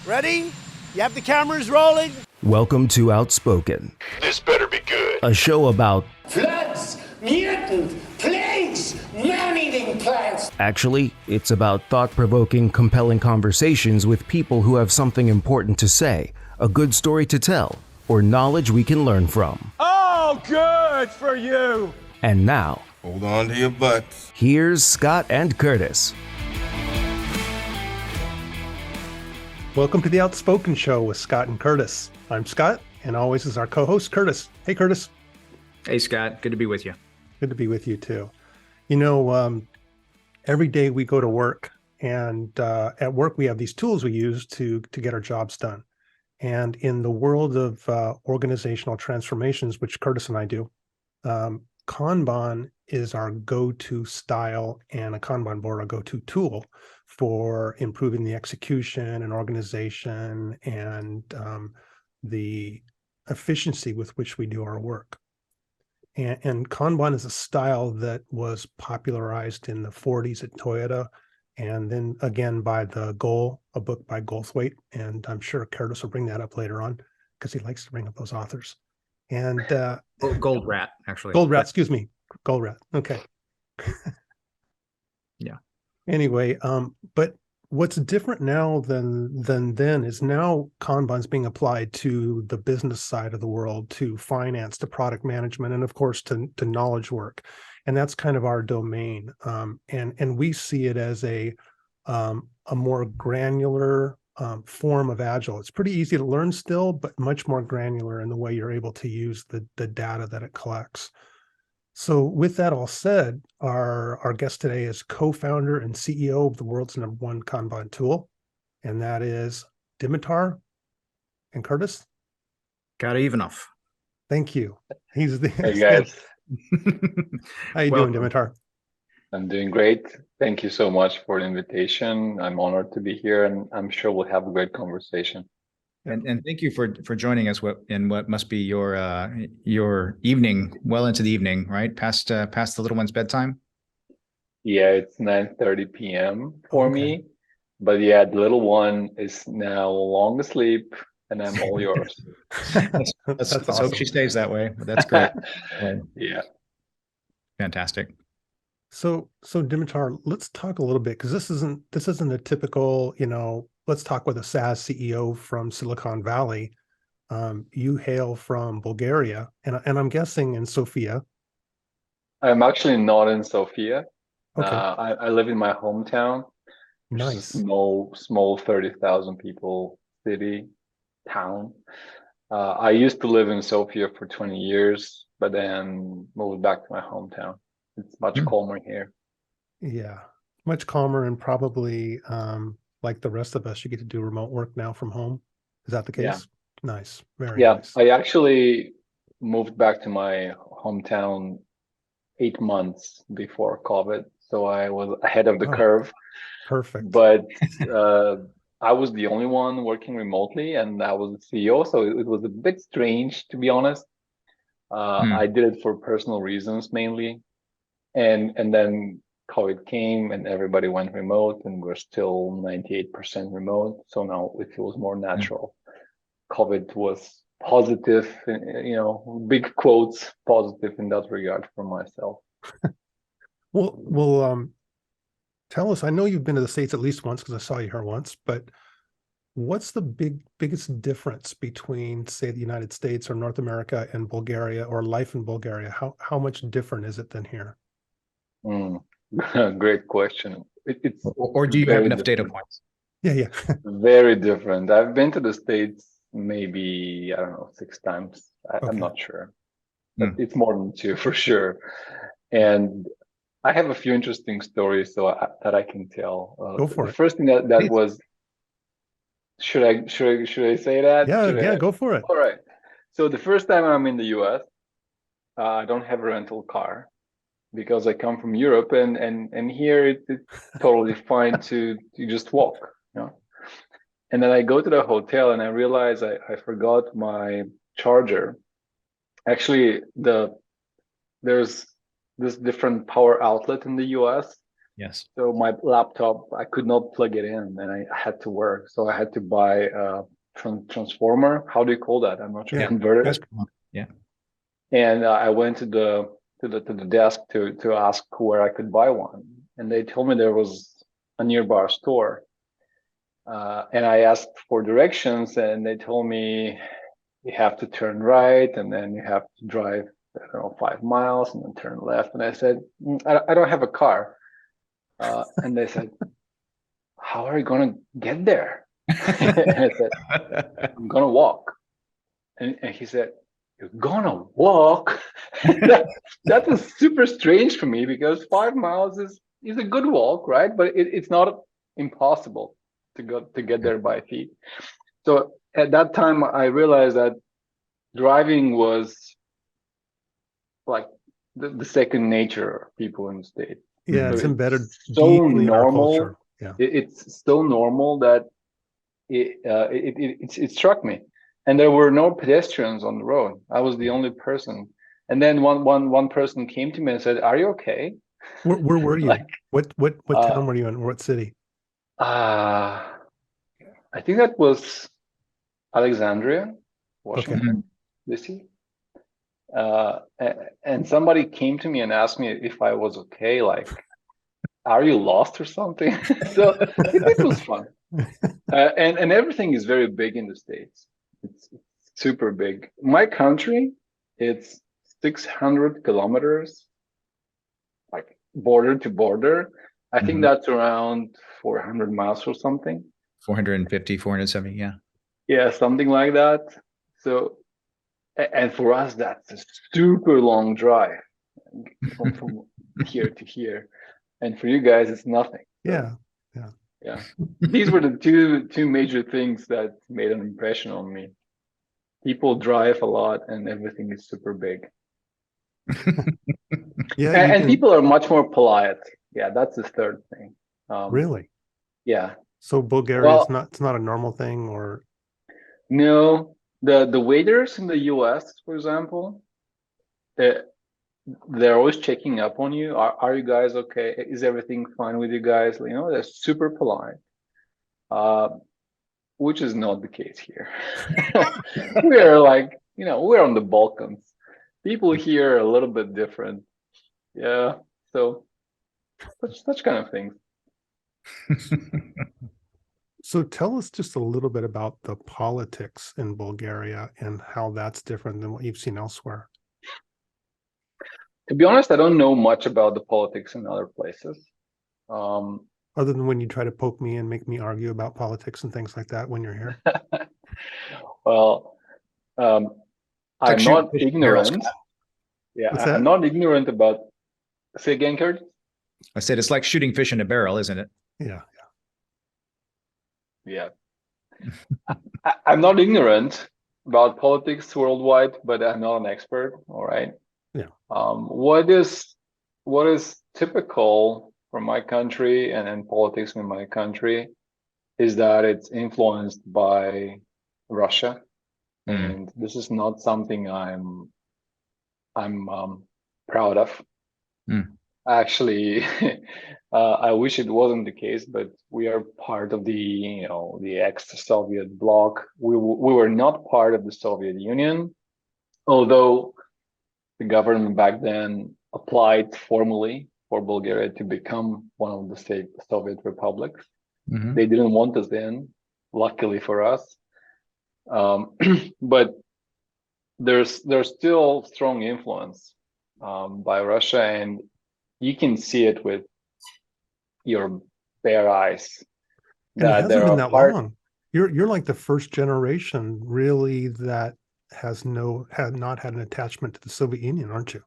Ready? You have the cameras rolling? Welcome to Outspoken. This better be good. A show about floods, mutant, plagues, man-eating plants. Actually, it's about thought-provoking, compelling conversations with people who have something important to say, a good story to tell, or knowledge we can learn from. Oh, good for you. And now, Hold on to your butts. here's Scott and Curtis. Welcome to the Outspoken Show with Scott and Curtis. I'm Scott, and always is our co-host, Curtis. Hey, Curtis. Hey, Scott. Good to be with you. Good to be with you, too. You know, every day we go to work, and at work we have these tools we use to get our jobs done. And in the world of organizational transformations, which Curtis and I do, Kanban is our go-to style, and a Kanban board our go-to tool for improving the execution and organization and the efficiency with which we do our work. And Kanban is a style that was popularized in the 40s at Toyota, and then again by the Goal, a book by Goldthwait. And I'm sure Curtis will bring that up later on because he likes to bring up those authors. And Gold Rat, actually. Gold Rat, excuse me. Gold Rat. Okay. Yeah. Anyway, but what's different now than then is now Kanban's being applied to the business side of the world, to finance, to product management, and of course to knowledge work. And that's kind of our domain. And we see it as a more granular form of Agile. It's pretty easy to learn still, but much more granular in the way you're able to use the data that it collects. So with that all said, our guest today is co-founder and CEO of the world's #1 Kanban tool, and that is Dimitar. And Curtis? Got Ivanov. Thank you. He's the Hey guys, How you doing, Dimitar? I'm doing great. Thank you so much for the invitation. I'm honored to be here, and I'm sure we'll have a great conversation. And thank you for joining us in what must be your evening, well into the evening, right? Past the little one's bedtime? Yeah, it's 9:30 p.m. for me. But yeah, the little one is now long asleep, and I'm all yours. Let's awesome. hope she stays that way. That's great. Yeah. Fantastic. So Dimitar, let's talk a little bit, because this isn't a typical, let's talk with a SaaS CEO from Silicon Valley. You hail from Bulgaria, and I'm guessing in Sofia. I'm actually not in Sofia. Okay. I live in my hometown, which is a small 30,000 people town. I used to live in Sofia for 20 years, but then moved back to my hometown. It's much calmer here. Yeah, much calmer, and probably like the rest of us, you get to do remote work now from home. Is that the case? Yeah. Nice. Very nice. I actually moved back to my hometown 8 months before COVID, so I was ahead of the curve. Perfect. But I was the only one working remotely, and I was the CEO, so it was a bit strange, to be honest. I did it for personal reasons mainly. And then COVID came and everybody went remote, and we're still 98% remote. So now it feels more natural. COVID was positive, big quotes, positive in that regard for myself. Well, tell us, I know you've been to the States at least once because I saw you here once, but what's the biggest difference between, say, the United States or North America and Bulgaria, or life in Bulgaria? How much different is it than here? Great question. It's or do you have enough data points? Yeah. Very different. I've been to the States maybe, I don't know, 6 times. I'm not sure, but it's more than 2 for sure. And I have a few interesting stories that I can tell. Go for it. The first thing that was, should I say that? Yeah, go for it. All right. So the first time I'm in the US, I don't have a rental car, because I come from Europe, and here it's totally fine to just walk, And then I go to the hotel and I realize I forgot my charger. Actually, there's this different power outlet in the US Yes. So my laptop, I could not plug it in, and I had to work. So I had to buy a transformer. How do you call that? I'm not sure. Yeah. Converter. That's Yeah. And I went to the desk to ask where I could buy one, and they told me there was a nearby store. And I asked for directions, and they told me you have to turn right, and then you have to drive, I don't know, 5 miles, and then turn left. And I said, I don't have a car. And they said, how are you going to get there? And I said, I'm going to walk. And he said, you're going to walk? That was super strange for me, because 5 miles is a good walk, right? But it's not impossible to get there by feet. So at that time, I realized that driving was like the second nature of people in the States. Yeah, So it's embedded so deeply in our normal. culture. Yeah. It's so normal that it struck me. And there were no pedestrians on the road. I was the only person. And then one person came to me and said, "Are you okay?" Where were you? Like, what town were you in? What city? I think that was Alexandria, Washington, D.C. And somebody came to me and asked me if I was okay. Like, are you lost or something? So it was fun. And everything is very big in the States. It's super big. My country, it's 600 kilometers, like border to border. I think that's around 400 miles or something. 450, 470, yeah. Yeah, something like that. So, and for us, that's a super long drive from here to here. And for you guys, it's nothing. So, yeah. These were the two major things that made an impression on me. People drive a lot, and everything is super big. And people are much more polite. Yeah, that's the third thing. Really? Yeah. So Bulgaria is it's not a normal thing, or no. The waiters in the US, for example, they're always checking up on you. Are you guys okay? Is everything fine with you guys? You know, they're super polite. Which is not the case here. We are like, we're on the Balkans. People here are a little bit different. Yeah. So such kind of things. So tell us just a little bit about the politics in Bulgaria and how that's different than what you've seen elsewhere. To be honest, I don't know much about the politics in other places. Other than when you try to poke me and make me argue about politics and things like that when you're here. Well, I'm not ignorant. Yeah, I'm not ignorant about. Say again, Kurt? I said it's like shooting fish in a barrel, isn't it? Yeah. Yeah. I'm not ignorant about politics worldwide, but I'm not an expert. All right. Yeah. What is typical for my country and politics in my country is that it's influenced by Russia, and this is not something I'm proud of. Actually, I wish it wasn't the case, but we are part of the ex-Soviet bloc. We were not part of the Soviet Union, although the government back then applied formally for Bulgaria to become one of the Soviet republics. They didn't want us in, luckily for us. But there's still strong influence by Russia, and you can see it with your bare eyes. And it hasn't been that long. You're like the first generation really that had not had an attachment to the Soviet Union, aren't you?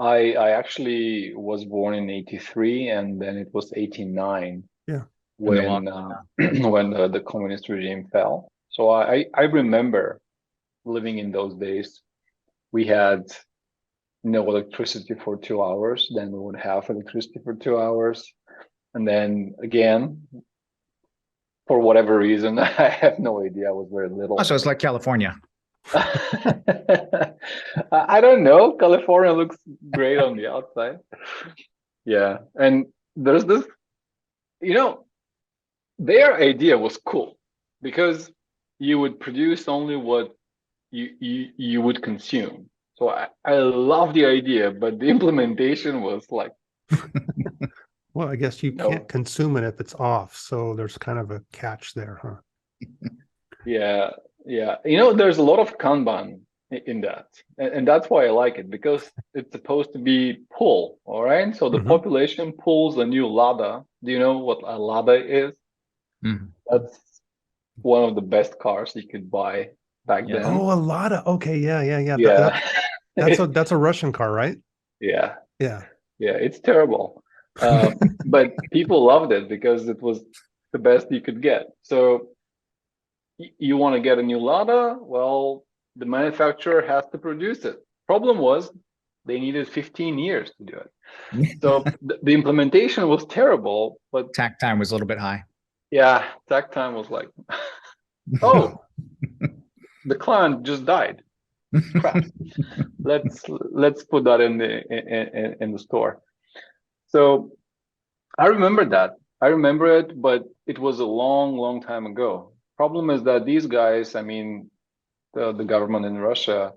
I actually was born in '83, and then it was '89. Yeah. When when the communist regime fell. So I remember living in those days. We had no electricity for 2 hours, then we would have electricity for 2 hours, and then again, for whatever reason, I have no idea. I was very little. Oh, so it's like California. I don't know. California looks great on the outside. Yeah. And there's this, you know, their idea was cool because you would produce only what you would consume. So I love the idea, but the implementation was like, Well, I guess you no. can't consume it if it's off. So there's kind of a catch there, huh? Yeah, yeah. There's a lot of Kanban in that. And that's why I like it, because it's supposed to be pull, all right? So the population pulls a new Lada. Do you know what a Lada is? Mhm. That's one of the best cars you could buy back Yeah. then. Oh, a Lada. Okay, yeah. Yeah. That's a Russian car, right? Yeah. Yeah. Yeah, it's terrible. But people loved it because it was the best you could get. So you want to get a new Lada? Well, the manufacturer has to produce it. Problem was they needed 15 years to do it. So the implementation was terrible, but Tack time was a little bit high. yeah, tack time was like, oh, the client just died. Crap. Let's put that in the store. So I remember that. I remember it, but it was a long time ago. Problem is that these guys, I mean, the government in Russia,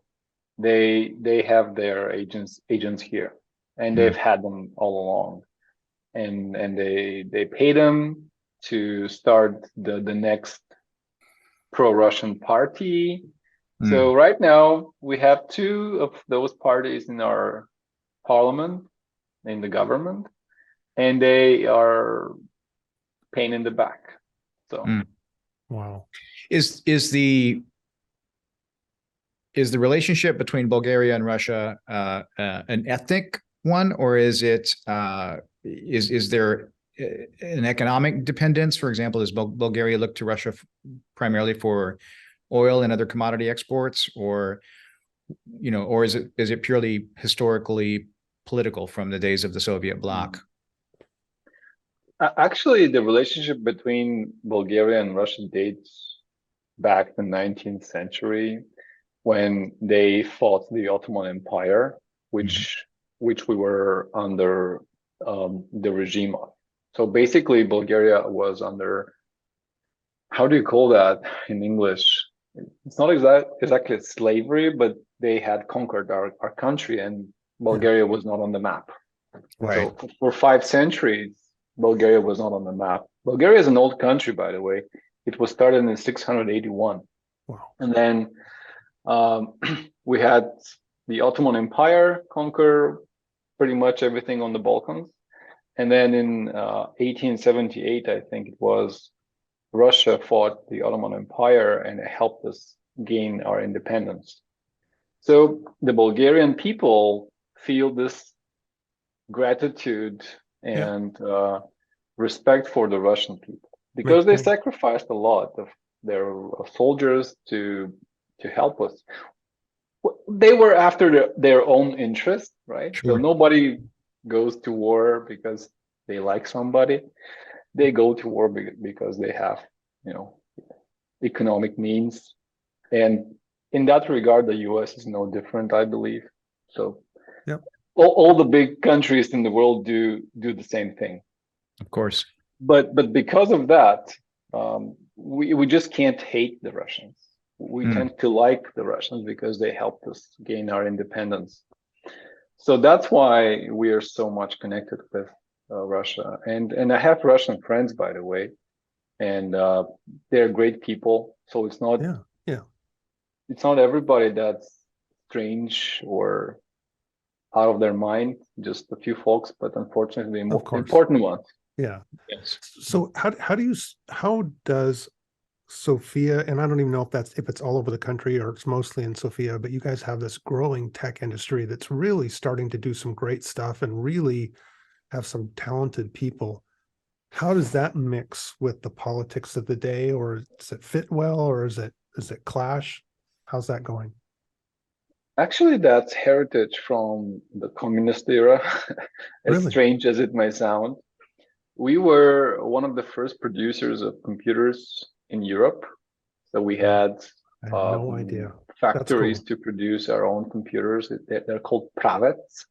they have their agents here, and they've had them all along, and they pay them to start the next pro-Russian party. So right now we have two of those parties in our parliament, in the government, and they are pain in the back. So Wow. Is the relationship between Bulgaria and Russia an ethnic one, or is it is there an economic dependence? For example, does Bulgaria look to Russia primarily for oil and other commodity exports, or or is it purely historically political from the days of the Soviet bloc? Actually, the relationship between Bulgaria and Russia dates back the 19th century, when they fought the Ottoman Empire, which we were under the regime of. So basically, Bulgaria was under, how do you call that in English? It's not exactly slavery, but they had conquered our country, and Bulgaria was not on the map. Right. So for 5 centuries, Bulgaria was not on the map. Bulgaria is an old country, by the way. It was started in 681. Wow. And then we had the Ottoman Empire conquer pretty much everything on the Balkans. And then in 1878, I think it was, Russia fought the Ottoman Empire and it helped us gain our independence. So the Bulgarian people feel this gratitude and respect for the Russian people, because they sacrificed a lot of their soldiers to help us. They were after their own interest, right? Sure. So nobody goes to war because they like somebody. They go to war because they have, economic means. And in that regard, the US is no different, I believe. So all the big countries in the world do the same thing. Of course. But because of that, we just can't hate the Russians. We tend to like the Russians because they helped us gain our independence. So that's why we are so much connected with Russia. And I have Russian friends, by the way, and they're great people. So it's not it's not everybody that's strange or out of their mind. Just a few folks, but unfortunately, important ones. Yeah. Yes. So how does Sofia, and I don't even know if it's all over the country or it's mostly in Sofia, but you guys have this growing tech industry that's really starting to do some great stuff and really have some talented people. How does that mix with the politics of the day, or does it fit well, or is it clash? How's that going? Actually, that's heritage from the communist era, as strange as it may sound. We were one of the first producers of computers in Europe. So we had no idea. Factories to produce our own computers. They're called pravets.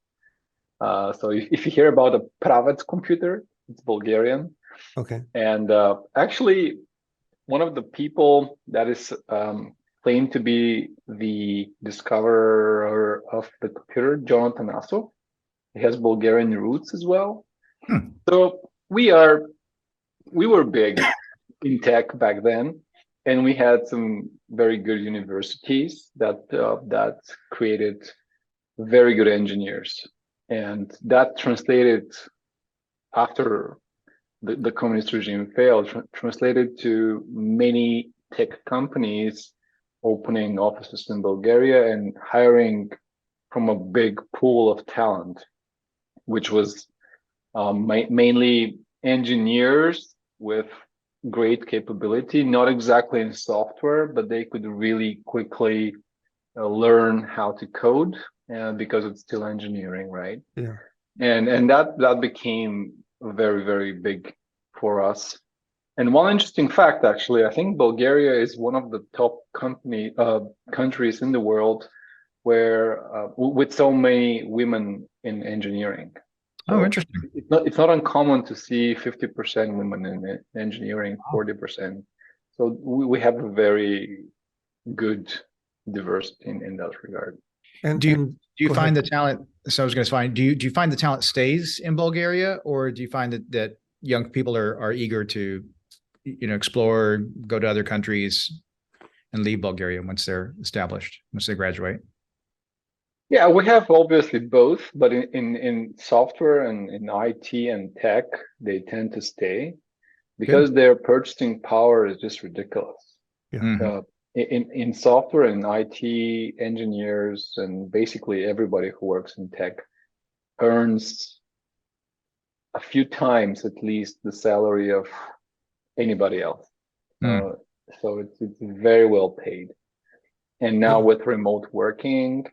So if you hear about a private computer, it's Bulgarian. Okay. And actually, one of the people that is claimed to be the discoverer of the computer, Jonathan Asov, he has Bulgarian roots as well. So we were big in tech back then, and we had some very good universities that created very good engineers, and that translated after the communist regime failed, translated to many tech companies opening offices in Bulgaria and hiring from a big pool of talent, which was mainly engineers with great capability, not exactly in software, but they could really quickly learn how to code because it's still engineering, right? Yeah. And that became very, very big for us. And one interesting fact, actually, I think Bulgaria is one of the top countries in the world where with so many women in engineering. So interesting. It's not uncommon to see 50% women in engineering, 40%. So we have a very good diversity in that regard. And do you find ahead. the talent? So I was going to find. Do you find the talent stays in Bulgaria, or do you find that young people are eager to, explore, go to other countries, and leave Bulgaria once they're established, once they graduate? Yeah, we have obviously both, but in software and in IT and tech, they tend to stay because their purchasing power is just ridiculous. Yeah. Mm-hmm. In software and IT engineers and basically everybody who works in tech earns a few times at least the salary of anybody else. So it's very well paid. And now with remote working,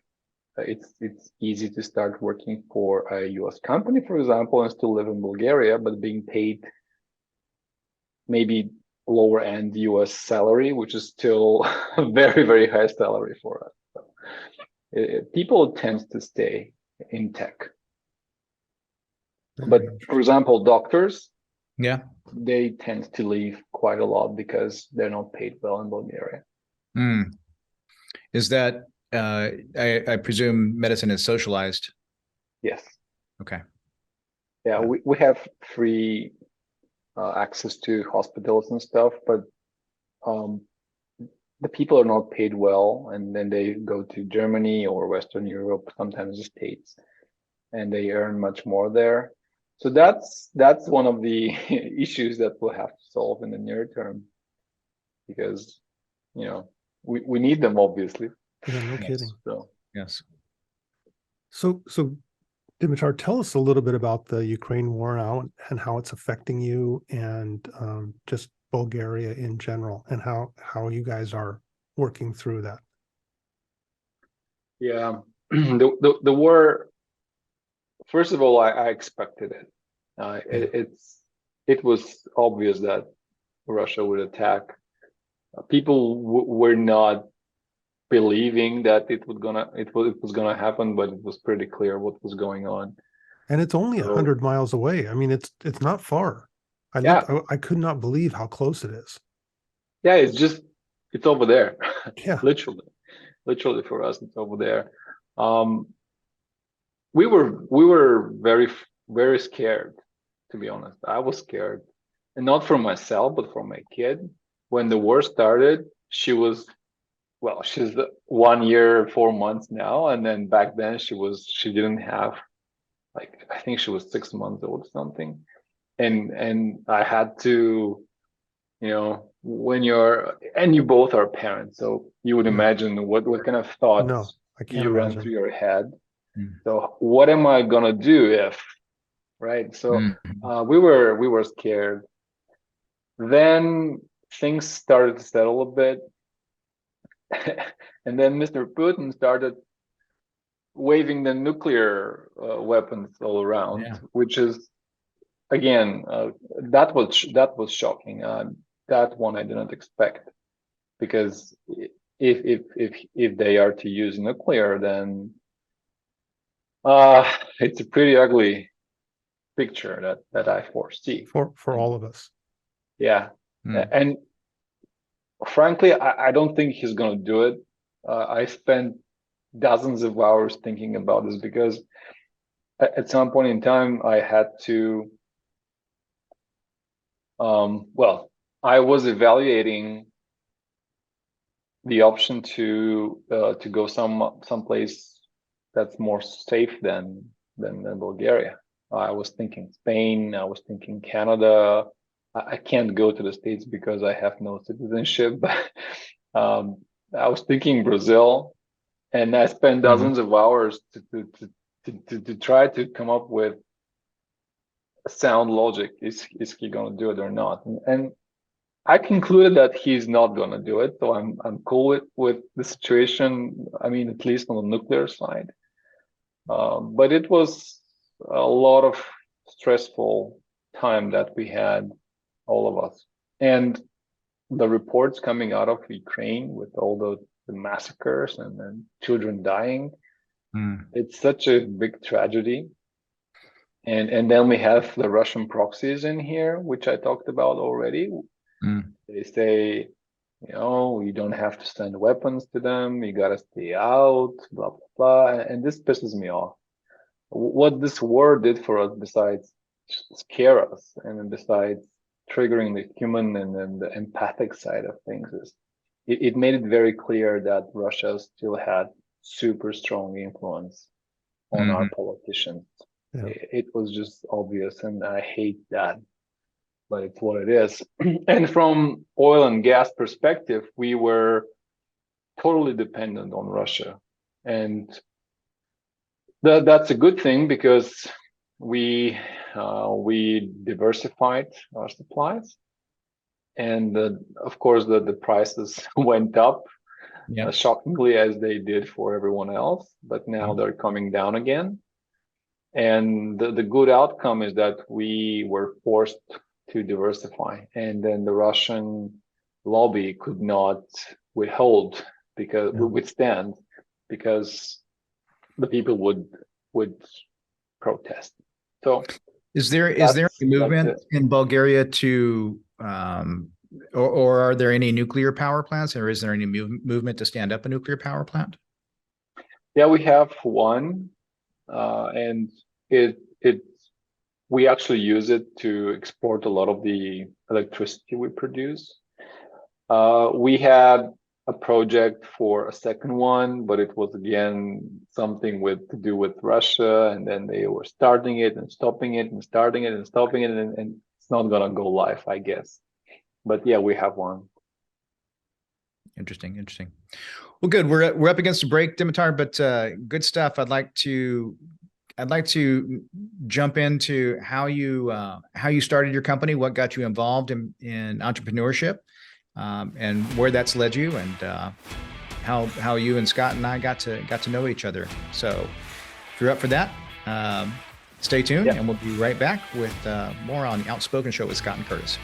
it's easy to start working for a US company, for example, and still live in Bulgaria, but being paid maybe lower end US salary, which is still a very, very high salary for us. So people tend to stay in tech. But for example, doctors, they tend to leave quite a lot because they're not paid well in Bulgaria. Is that, I presume medicine is socialized? Yes. Okay. Yeah, we have free access to hospitals and stuff, but the people are not paid well, and then they go to Germany or Western Europe, sometimes the States, and they earn much more there. So that's one of the issues that we'll have to solve in the near term, because we need them, obviously. Yeah, no kidding. So yes. So Dimitar, tell us a little bit about the Ukraine war now and how it's affecting you, and just Bulgaria in general, and how you guys are working through that. Yeah, the war. First of all, I expected it. It was obvious that Russia would attack. People were not believing that it was gonna happen, but it was pretty clear what was going on. And it's only 100 miles away. I mean, it's not far. I could not believe how close it is. Yeah, it's over there. Yeah, literally for us, it's over there. We were very, very scared, to be honest. I was scared, and not for myself, but for my kid. When the war started, she's 1 year, 4 months now, and then back then she didn't have, I think she was 6 months old or something, and I had to, when you both are parents, so you would imagine what kind of thoughts you run through your head. So what am I gonna do if, right? So we were scared. Then things started to settle a bit, and then Mr. Putin started waving the nuclear weapons all around, which is, again, that was shocking. That one I didn't expect, because if they are to use nuclear, then It's a pretty ugly picture that I foresee. For all of us. Yeah. Mm. And frankly, I don't think he's going to do it. I spent dozens of hours thinking about this because at some point in time, I had to, I was evaluating the option to go someplace that's more safe than Bulgaria. I was thinking Spain. I was thinking Canada. I can't go to the States because I have no citizenship. But I was thinking Brazil, and I spent dozens of hours to try to come up with sound logic. Is he going to do it or not? And I concluded that he's not going to do it. So I'm cool with the situation. I mean, at least on the nuclear side. But it was a lot of stressful time that we had, all of us. And the reports coming out of Ukraine with all the massacres and children dying, it's such a big tragedy. And then we have the Russian proxies in here, which I talked about already. They say, you don't have to send weapons to them. You got to stay out, blah, blah, blah. And this pisses me off. What this war did for us, besides scare us, and then besides triggering the human and the empathic side of things, is it made it very clear that Russia still had super strong influence on our politicians. Yeah. It was just obvious, and I hate that, but it's what it is. And from oil and gas perspective, we were totally dependent on Russia, and that's a good thing because we diversified our supplies, and of course the prices went up, shockingly, as they did for everyone else, but now they're coming down again. And the good outcome is that we were forced to diversify, and then the Russian lobby could not withstand because the people would protest. So is there a movement in Bulgaria to or are there any nuclear power plants, or is there any movement to stand up a nuclear power plant? Yeah, we have one, and we actually use it to export a lot of the electricity we produce. We had a project for a second one, but it was again something to do with Russia, and then they were starting it and stopping it and starting it and stopping it, and it's not gonna go live, I guess. But yeah, we have one. Interesting. Well, good. We're up against a break, Dimitar, but good stuff. I'd like to jump into how you started your company, what got you involved in entrepreneurship, and where that's led you, and how you and Scott and I got to know each other. So if you're up for that, stay tuned, and we'll be right back with more on the Outspoken Show with Scott and Curtis.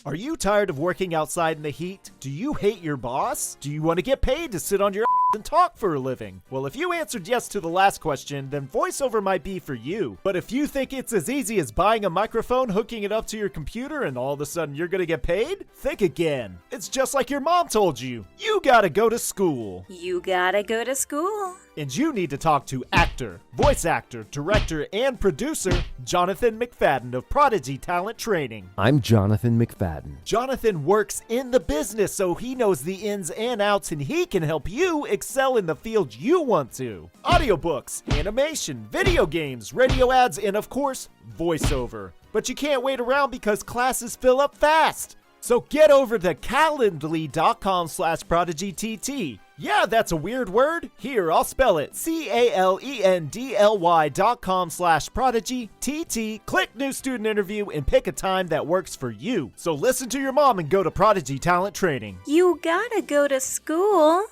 Are you tired of working outside in the heat? Do you hate your boss? Do you want to get paid to sit on your and talk for a living? Well, if you answered yes to the last question, then voiceover might be for you. But if you think it's as easy as buying a microphone, hooking it up to your computer, and all of a sudden you're gonna get paid, think again. It's just like your mom told you. You gotta go to school. You gotta go to school. And you need to talk to actor, voice actor, director, and producer Jonathan McFadden of Prodigy Talent Training. I'm Jonathan McFadden. Jonathan works in the business, so he knows the ins and outs, and he can help you excel in the field you want to. Audiobooks, animation, video games, radio ads, and of course, voiceover. But you can't wait around because classes fill up fast. So get over to calendly.com/prodigytt. Yeah, that's a weird word. Here, I'll spell it. calendly.com/prodigytt. Click new student interview and pick a time that works for you. So listen to your mom and go to Prodigy Talent Training. You gotta go to school.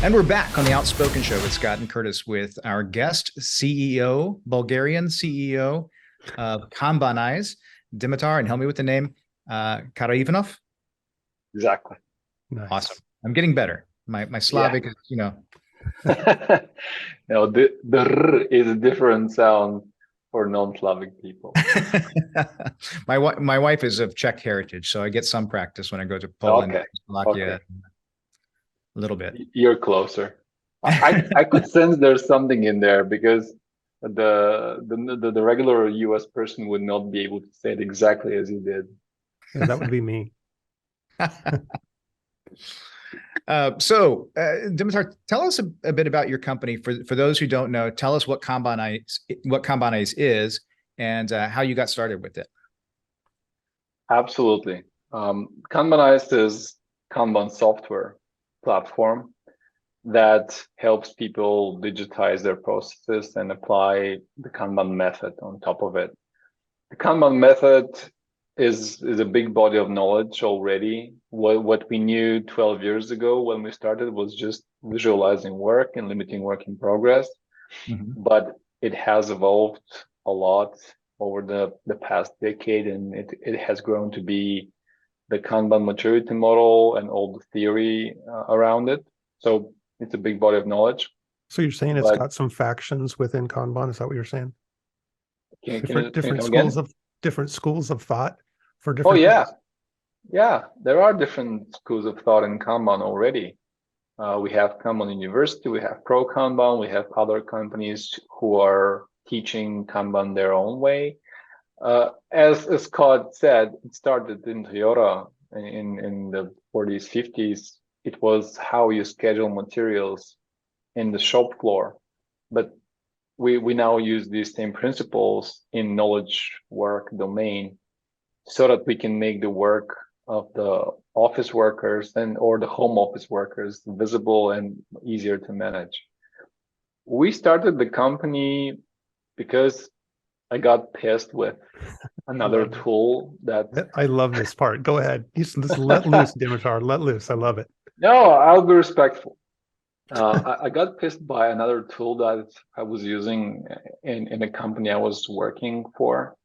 And we're back on the Outspoken Show with Scott and Curtis with our guest, CEO, Bulgarian CEO of Kanban, Dimitar, and help me with the name, Karaivanov. Exactly. Nice. Awesome. I'm getting better. My Slavic is, No, the r is a different sound for non-Slavic people. my wife is of Czech heritage, so I get some practice when I go to Poland, Slovakia, a little bit. You're closer. I could sense there's something in there because the regular US person would not be able to say it exactly as you did. Yeah, that would be me. Dimitar, tell us a bit about your company. For those who don't know, tell us what Kanban is and how you got started with it. Absolutely. Kanban is Kanban software platform that helps people digitize their processes and apply the Kanban method on top of it. The Kanban method is a big body of knowledge already. What we knew 12 years ago when we started was just visualizing work and limiting work in progress. But it has evolved a lot over the past decade, and it has grown to be the Kanban maturity model and all the theory around it. So it's a big body of knowledge. So you're saying it's got some factions within Kanban? Is that what you're saying? Different schools of thought for different. Oh yeah, there are different schools of thought in Kanban already. We have Kanban University, we have Pro Kanban, we have other companies who are teaching Kanban their own way. As Scott said, it started in Toyota in the 40s, 50s. It was how you schedule materials in the shop floor. But we now use these same principles in knowledge work domain so that we can make the work of the office workers or the home office workers visible and easier to manage. We started the company because I got pissed with another tool that... I love this part. Go ahead. Just let loose, Dimitar. Let loose. I love it. No, I'll be respectful. I got pissed by another tool that I was using in a company I was working for.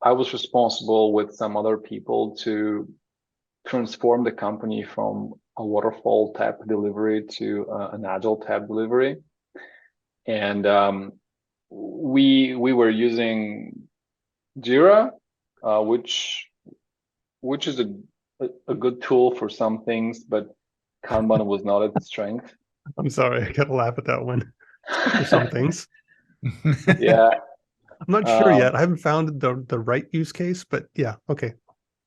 I was responsible with some other people to transform the company from a waterfall type delivery to an agile type delivery. And we were using Jira, which is a good tool for some things, but Kanban was not its strength. I'm sorry, I gotta laugh at that one. For some things. Yeah. I'm not sure yet. I haven't found the right use case, but yeah, okay.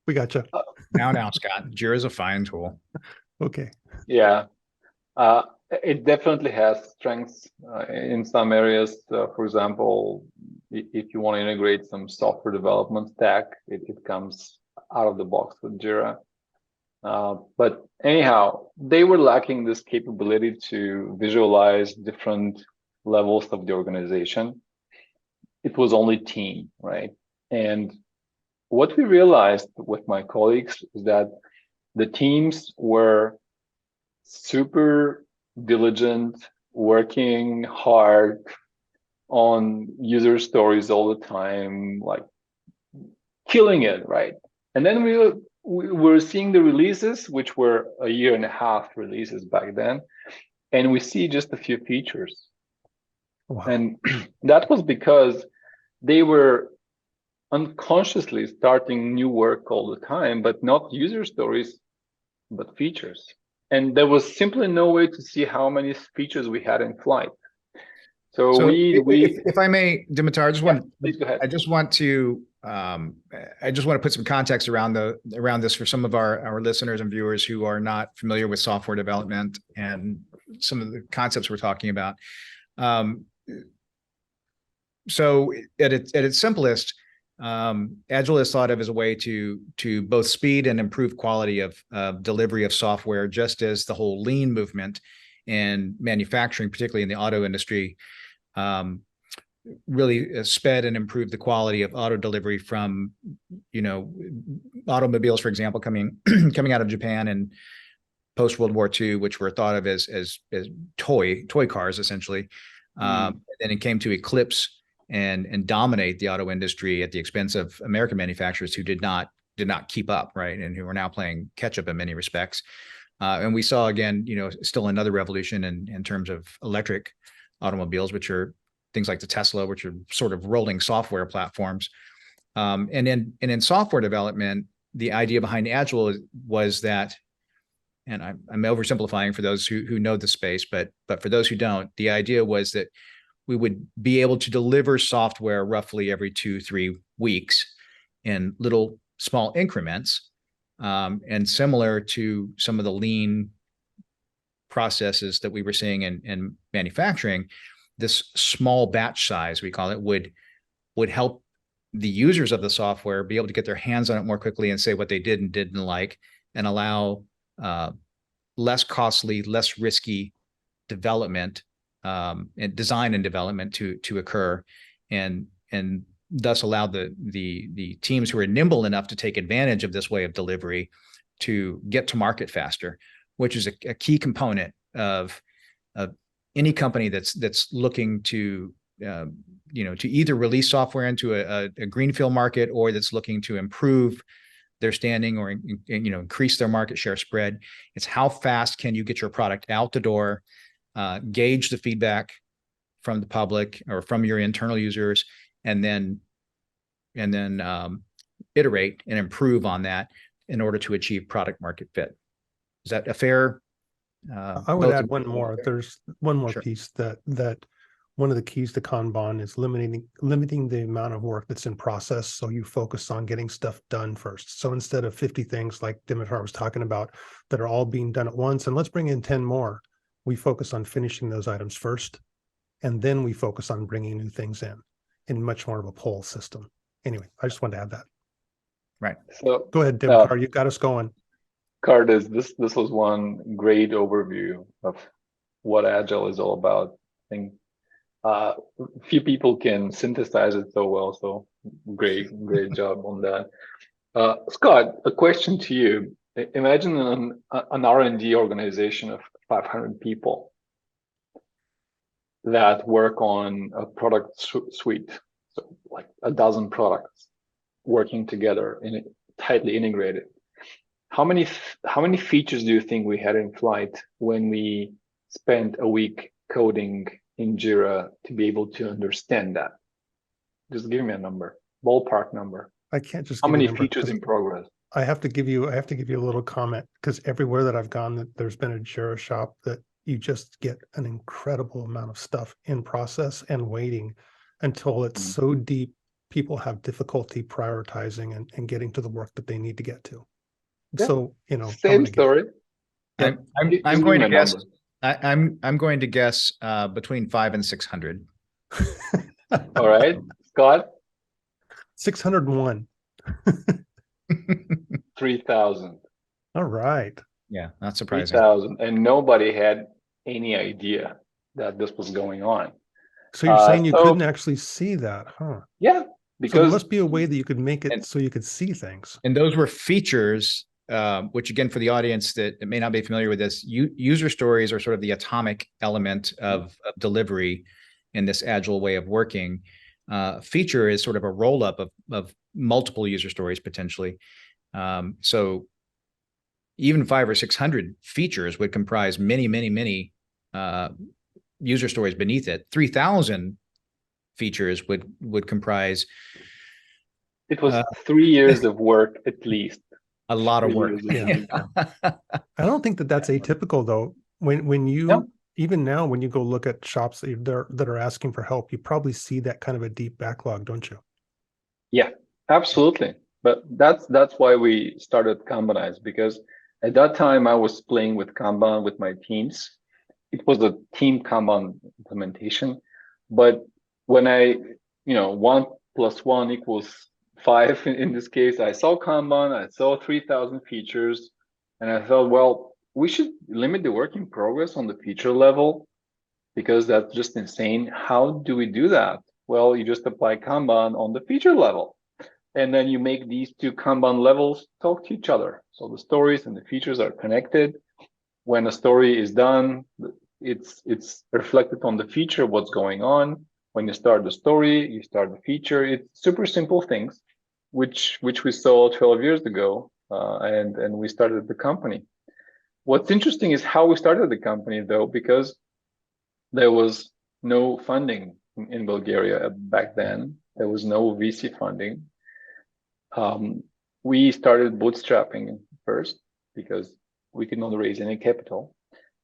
We gotcha. Now, Scott, Jira is a fine tool. Okay. Yeah. It definitely has strengths in some areas. For example, if you want to integrate some software development stack, it comes out of the box with Jira. But anyhow, they were lacking this capability to visualize different levels of the organization. It was only team, right? And what we realized with my colleagues is that the teams were super diligent, working hard on user stories all the time, like killing it, right? And then we were seeing the releases, which were 1.5 year releases back then, and we see just a few features. Wow. And that was because they were unconsciously starting new work all the time, but not user stories, but features. And there was simply no way to see how many features we had in flight. So if I may, Dimitar, please go ahead. I just want to put some context around this for some of our listeners and viewers who are not familiar with software development and some of the concepts we're talking about. So at its simplest, Agile is thought of as a way to both speed and improve quality of delivery of software, just as the whole lean movement in manufacturing, particularly in the auto industry, really sped and improved the quality of auto delivery from, automobiles, for example, coming out of Japan and post World War II, which were thought of as toy cars essentially. And then it came to eclipse and dominate the auto industry at the expense of American manufacturers who did not keep up, right, and who are now playing catch up in many respects. And we saw again, still another revolution in terms of electric automobiles, which are things like the Tesla, which are sort of rolling software platforms. And in software development, the idea behind Agile was that, and I'm oversimplifying for those who know the space, but for those who don't, the idea was that we would be able to deliver software roughly every 2-3 weeks in little small increments, and similar to some of the lean processes that we were seeing in manufacturing. This small batch size, we call it, would help the users of the software be able to get their hands on it more quickly and say what they did and didn't like, and allow less costly, less risky development and design and development to occur, and thus allow the teams who are nimble enough to take advantage of this way of delivery to get to market faster, which is a key component of any company that's looking to to either release software into a greenfield market, or that's looking to improve their standing or increase their market share spread. It's how fast can you get your product out the door, gauge the feedback from the public or from your internal users, and then iterate and improve on that in order to achieve product market fit. Is that a fair? I would add one more. There's one more Sure. piece that one of the keys to Kanban is limiting the amount of work that's in process, so you focus on getting stuff done first. So instead of 50 things like Dimitar was talking about that are all being done at once, and let's bring in 10 more, we focus on finishing those items first, and then we focus on bringing new things in much more of a pull system. Anyway, I just wanted to add that. Right. So Go ahead, Dimitar, you got us going. Curtis, this was one great overview of what Agile is all about. I think few people can synthesize it so well, so great job on that. Scott, a question to you. Imagine an R&D organization of 500 people that work on a product suite, so like a dozen products working together and tightly integrated. How many features do you think we had in flight when we spent a week coding in Jira to be able to understand that? Just give me a number, ballpark number. I can't just how give many you a number, features in progress? I have to give you a little comment, because everywhere that I've gone, that there's been a Jira shop, that you just get an incredible amount of stuff in process and waiting until it's so deep, people have difficulty prioritizing and getting to the work that they need to get to. Yeah. So, same story. I'm going to guess. I'm going to guess between 500 and 600. All right, Scott. 601. 3,000. All right. Yeah, not surprising. 3,000, and nobody had any idea that this was going on. So you're saying you couldn't actually see that, huh? Yeah, because so there must be a way that you could make it so you could see things. And those were features, which again, for the audience that may not be familiar with this, user stories are sort of the atomic element of delivery in this agile way of working. Feature is sort of a roll-up of multiple user stories potentially. So even 500 or 600 features would comprise many user stories beneath it. 3,000 features would comprise. It was 3 years of work at least. A lot of work. Yeah. I don't think that that's atypical though. When you even now, when you go look at shops that are asking for help, you probably see that kind of a deep backlog, don't you? Yeah, absolutely. But that's why we started Kanbanize, because at that time I was playing with Kanban with my teams. It was a team Kanban implementation, but when 1 + 1 = 5 in this case, I saw Kanban, I saw 3,000 features, and I thought, well, we should limit the work in progress on the feature level, because that's just insane. How do we do that? Well, you just apply Kanban on the feature level, and then you make these two Kanban levels talk to each other. So the stories and the features are connected, when a story is done, it's reflected on the feature, what's going on. When you start the story, you start the feature. It's super simple things, which we saw 12 years ago, and we started the company. What's interesting is how we started the company, though, because there was no funding in Bulgaria back then. There was no VC funding. We started bootstrapping first because we could not raise any capital.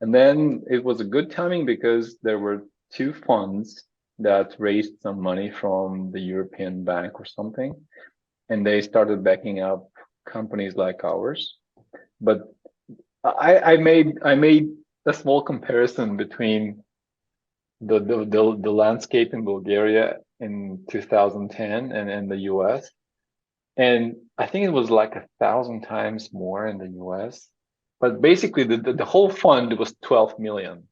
And then it was a good timing because there were two funds that raised some money from the European Bank or something, and they started backing up companies like ours. But I made a small comparison between the landscape in Bulgaria in 2010 and the US. And I think it was like 1,000 times more in the US. But basically the whole fund was 12 million,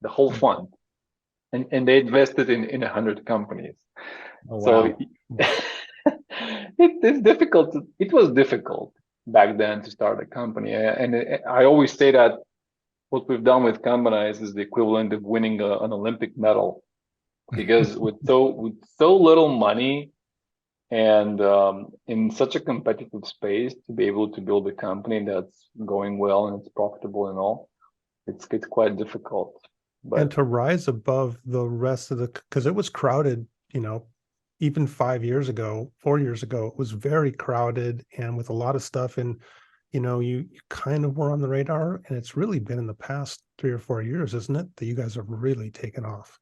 the whole fund. And they invested in 100 companies. Oh, wow. So it's difficult. It was difficult back then to start a company. And I always say that what we've done with Kanban is the equivalent of winning an Olympic medal, because with so little money and in such a competitive space, to be able to build a company that's going well and it's profitable and all, it's quite difficult. But, and to rise above the rest of the, because it was crowded, even 4 years ago, it was very crowded and with a lot of stuff. And, you kind of were on the radar, and it's really been in the past 3 or 4 years, isn't it, that you guys have really taken off?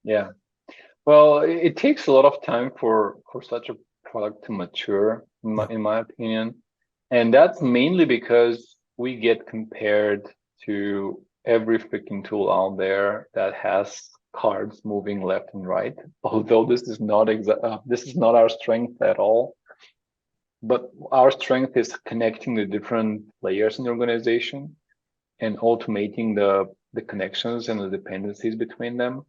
Yeah. Well, it takes a lot of time for such a product to mature, in my opinion. And that's mainly because we get compared to every freaking tool out there that has cards moving left and right. Although this is not our strength at all. But our strength is connecting the different layers in the organization and automating the connections and the dependencies between them.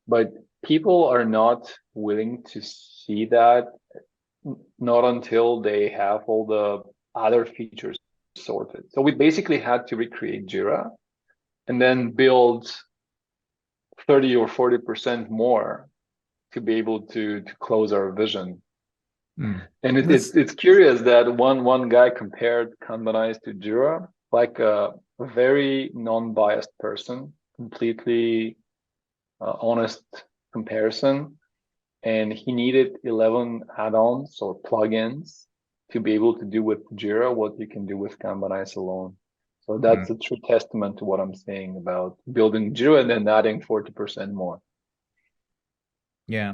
But people are not willing to see that, not until they have all the other features sorted. So we basically had to recreate Jira and then build 30 or 40% more to be able to close our vision. And it's curious that one guy compared Kanban to Jira, like a very non-biased person, completely honest comparison, and he needed 11 add-ons or plugins to be able to do with Jira what you can do with Kanban alone. So that's a true testament to what I'm saying about building Jira and then adding 40% more. Yeah,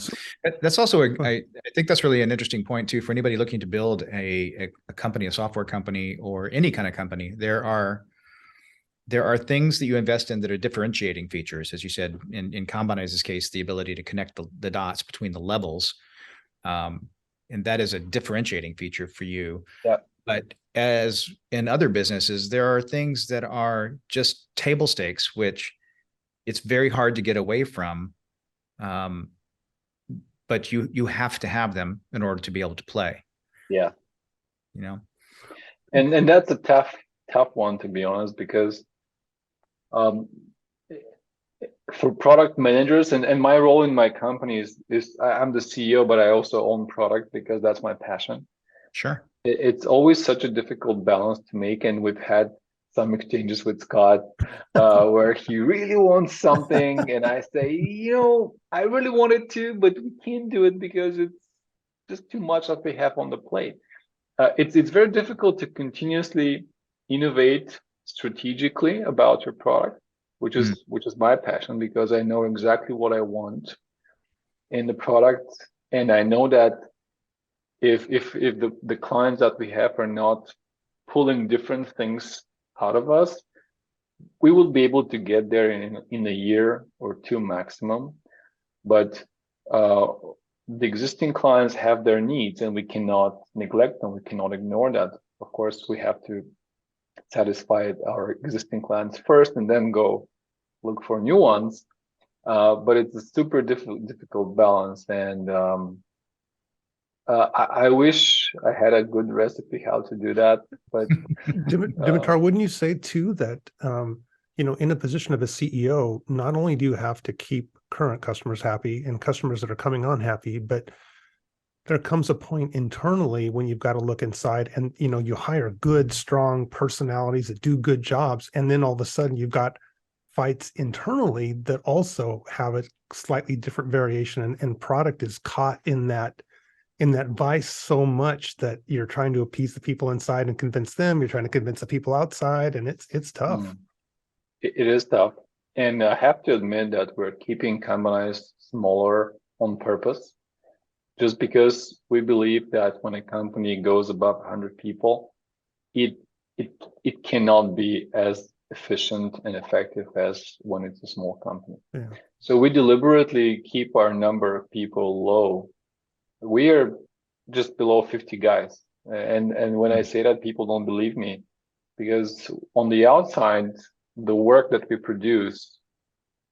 that's also I think that's really an interesting point too for anybody looking to build a company, a software company, or any kind of company. There are things that you invest in that are differentiating features, as you said in Kanban's case, the ability to connect the dots between the levels, and that is a differentiating feature for you. Yeah. But as in other businesses, there are things that are just table stakes, which it's very hard to get away from. But you have to have them in order to be able to play. Yeah. And that's a tough one, to be honest, because for product managers and my role in my company is I'm the CEO, but I also own product because that's my passion. Sure. It's always such a difficult balance to make, and we've had some exchanges with Scott where he really wants something and I say, I really want it to, but we can't do it because it's just too much that we have on the plate. It's very difficult to continuously innovate strategically about your product, which is my passion, because I know exactly what I want in the product, and I know that if the clients that we have are not pulling different things out of us, we will be able to get there in a year or two maximum. But the existing clients have their needs, and we cannot neglect them. We cannot ignore that. Of course, we have to satisfy our existing clients first and then go look for new ones. But it's a super difficult balance. And I wish I had a good recipe how to do that. But Dimitar, wouldn't you say too that in a position of a CEO, not only do you have to keep current customers happy and customers that are coming on happy, but there comes a point internally when you've got to look inside and, you hire good, strong personalities that do good jobs. And then all of a sudden you've got fights internally that also have a slightly different variation, and product is caught in that vice so much that you're trying to appease the people inside and convince them. You're trying to convince the people outside, and it's tough. It is tough. And I have to admit that we're keeping Kanban smaller on purpose, just because we believe that when a company goes above 100 people, it cannot be as efficient and effective as when it's a small company. Yeah. So we deliberately keep our number of people low. We are just below 50 guys. And when I say that, people don't believe me, because on the outside, the work that we produce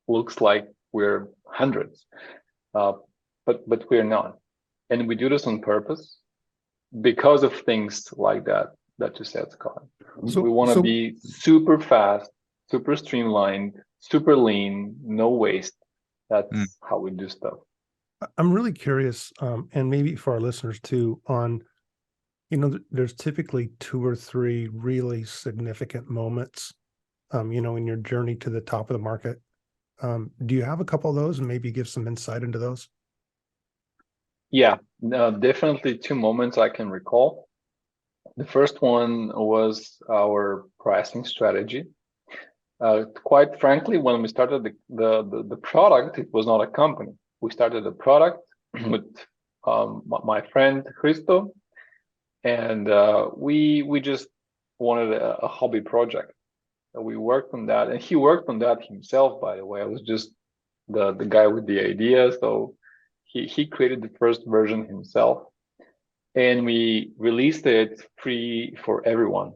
looks like we're hundreds, but we're not. And we do this on purpose because of things like that you said, Scott. So we want to be super fast, super streamlined, super lean, no waste. That's how we do stuff. I'm really curious, and maybe for our listeners too, on, there's typically 2 or 3 really significant moments, in your journey to the top of the market. Do you have a couple of those, and maybe give some insight into those? Yeah, definitely 2 moments I can recall. The first one was our pricing strategy. Quite frankly, when we started the product, it was not a company. We started a product with my friend Christo, and we just wanted a hobby project. We worked on that, and he worked on that himself, by the way. I was just the guy with the idea. So he created the first version himself, and we released it free for everyone,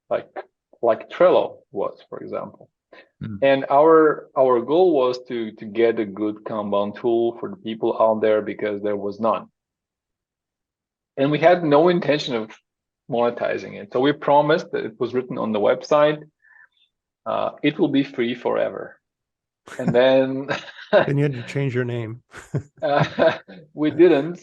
like Trello was, for example. And our goal was to get a good Kanban tool for the people out there, because there was none. And we had no intention of monetizing it. So we promised that it was written on the website, it will be free forever. And then Then you had to change your name. we didn't